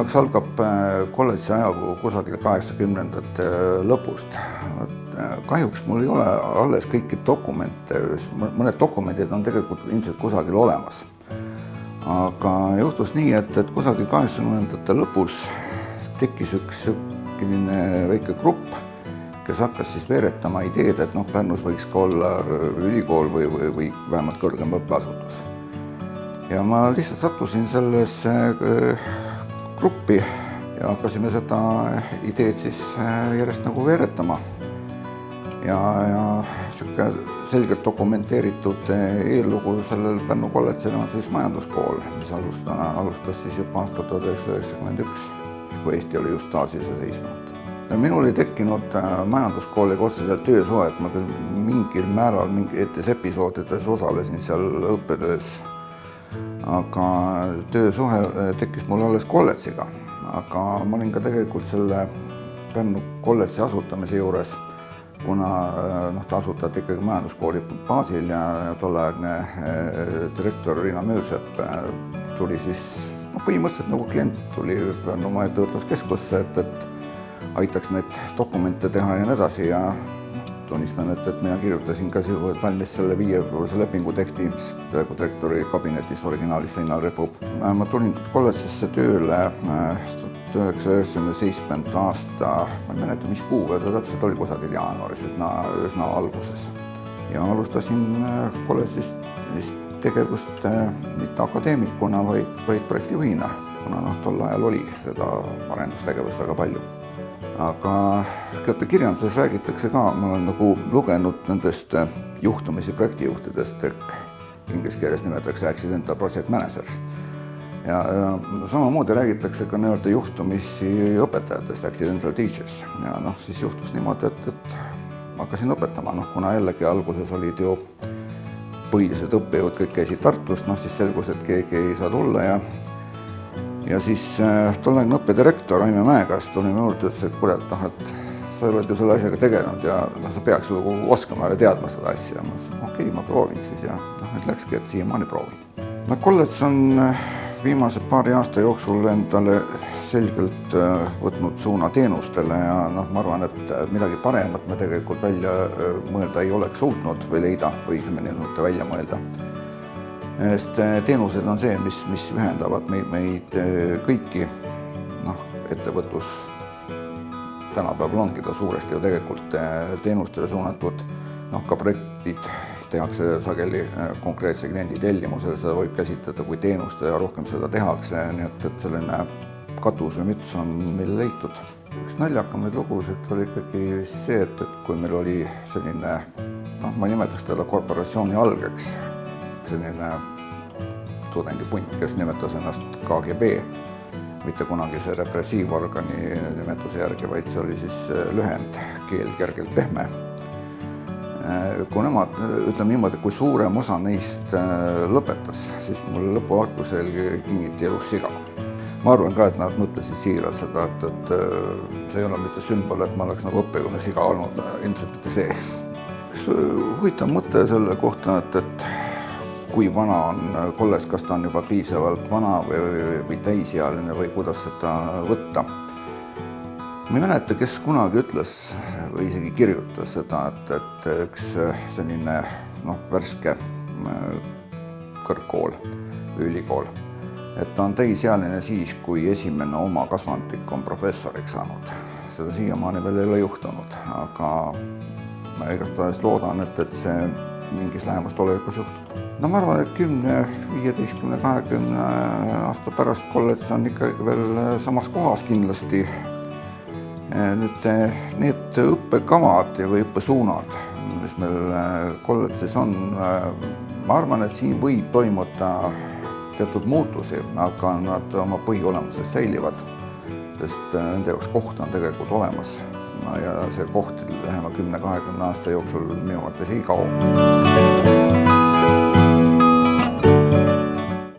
jaoks algab kolledži ajalugu kusagil 80ndate lõpust. Kahjuks mul ei ole alles kõiki dokumente, mõned dokumendid on tegelikult ilmselt kusagil olemas. Aga juhtus nii, et kusagil 80ndate lõpus tekkis üks väike grupp, kes hakkas siis veeretama ideed, et Pärnus võiks ka olla ülikool või vähemalt kõrgem õppeasutus. Ja ma lihtsalt sattusin sellesse gruppi ja hakkasime seda ideed siis järjest nagu veeretama. Ja selgelt dokumenteeritud eellugu sellel Pärnu kolledžil on siis majanduskool, mis alustas siis juba aastal 1991, kui Eesti oli just taasiseseisvunud. Minul ei tekkinud majanduskooliga otseselt töösuhe, et ma küll mingil määral mingites episoodides osalesin seal õppetöös. Aga töösuhe tekkis mul alles kolledžiga, aga ma olin ka tegelikult selle Pärnu kolledži asutamise juures, kuna ta asutati ikkagi majanduskooli baasil ja tolleaegne direktor Riina Müürsepp tuli siis põhimõtteliselt nagu klient tuli Pärnu Majanduskeskusse, et aitaks neid dokumente teha ja nii edasi ja tunnistan, et mina kirjutasin ka valmis selle 5-poolse lepingu teksti, mis praegu direktori kabinetis originaalis seinal repub. Ma tulin kolledžisse tööle 1997. aasta, ma ei mäleta, mis kuu, ta täpselt oli kusagil jaanuaris, üsna alguses. Ja alustasin kolledžis tegevust mitte akadeemikuna, vaid projektijuhina, kuna tol ajal oli seda arendustegevust väga palju. Aga kirjanduses räägitakse ka, ma olen nagu lugenud nendest juhtumisi projektijuhtidest, inglise keeles nimetatakse accidental project managers. Ja samamoodi räägitakse ka juhtumisi õpetajatest, accidental teachers. Ja siis juhtus niimoodi, et hakkasin õpetama, kuna jällegi alguses olid ju põhilised õppejõud, kõik käisid Tartust, siis selgus, et keegi ei saa tulla ja siis tolleaegne õppedirektor Aime Mäekäest tuli juurde, ütles, et kuule, et sa oled ju selle asjaga tegelenud ja sa peaks ju oskama ja teadma seda asja. Ma ütlesin, okei, ma proovin siis ja et läkski, et siiamaani proovin. Kolledž on viimase paari aasta jooksul endale selgelt võtnud suuna teenustele ja ma arvan, et midagi paremat me tegelikult välja mõelda ei oleks suutnud või leida, õigemini välja mõelda. Sest teenused on see, mis ühendavad meid kõiki. Ettevõtlus tänapäeval ongi ta suuresti ju tegelikult teenustele suunatud. Ka projektid tehakse sageli konkreetse kliendi tellimusel, seda võib käsitleda kui teenust ja rohkem seda tehakse, nii et selline katus või müts on meil leitud. Üks naljakamaid lugusid oli ikkagi see, et kui meil oli selline, ma nimetaks teda korporatsiooni algeks, selline tudengipunt, kes nimetas ennast KGB, mitte kunagi see repressiivorgani nimetuse järgi, vaid see oli siis lühend keel kergelt pehme. Kui nemad, ütleme niimoodi, kui suurem osa neist lõpetas, siis mul lõpuaktusel kingiti elus siga. Ma arvan ka, et nad mõtlesid siiralt seda, et see ei ole mitte sümbol, et ma oleks nagu õppejõuna siga olnud, ilmselt mitte see. Üks huvitav mõte selle kohta, et kui vana on kolledž, kas ta on juba piisavalt vana või täisealine või kuidas seda võtta. Ma ei mäleta, kes kunagi ütles või isegi kirjutas seda, et üks selline värske kõrgkool või ülikool, et ta on täisealine siis, kui esimene oma kasvandik on professoriks saanud. Seda siiamaani veel ei ole juhtunud, aga ma igastahes loodan, et see mingis lähemas tulevikus juhtub. Ma arvan, et 10, 15, 20 aasta pärast kolledž on ikkagi veel samas kohas kindlasti. Nüüd need õppekavad või õppesuunad, mis meil kolledžis on, ma arvan, et siin võib toimuda teatud muutusi, aga nad oma põhiolemuses säilivad, sest nende jaoks koht on tegelikult olemas ja see koht lähema 10-20 aasta jooksul minu mõttes ei kao.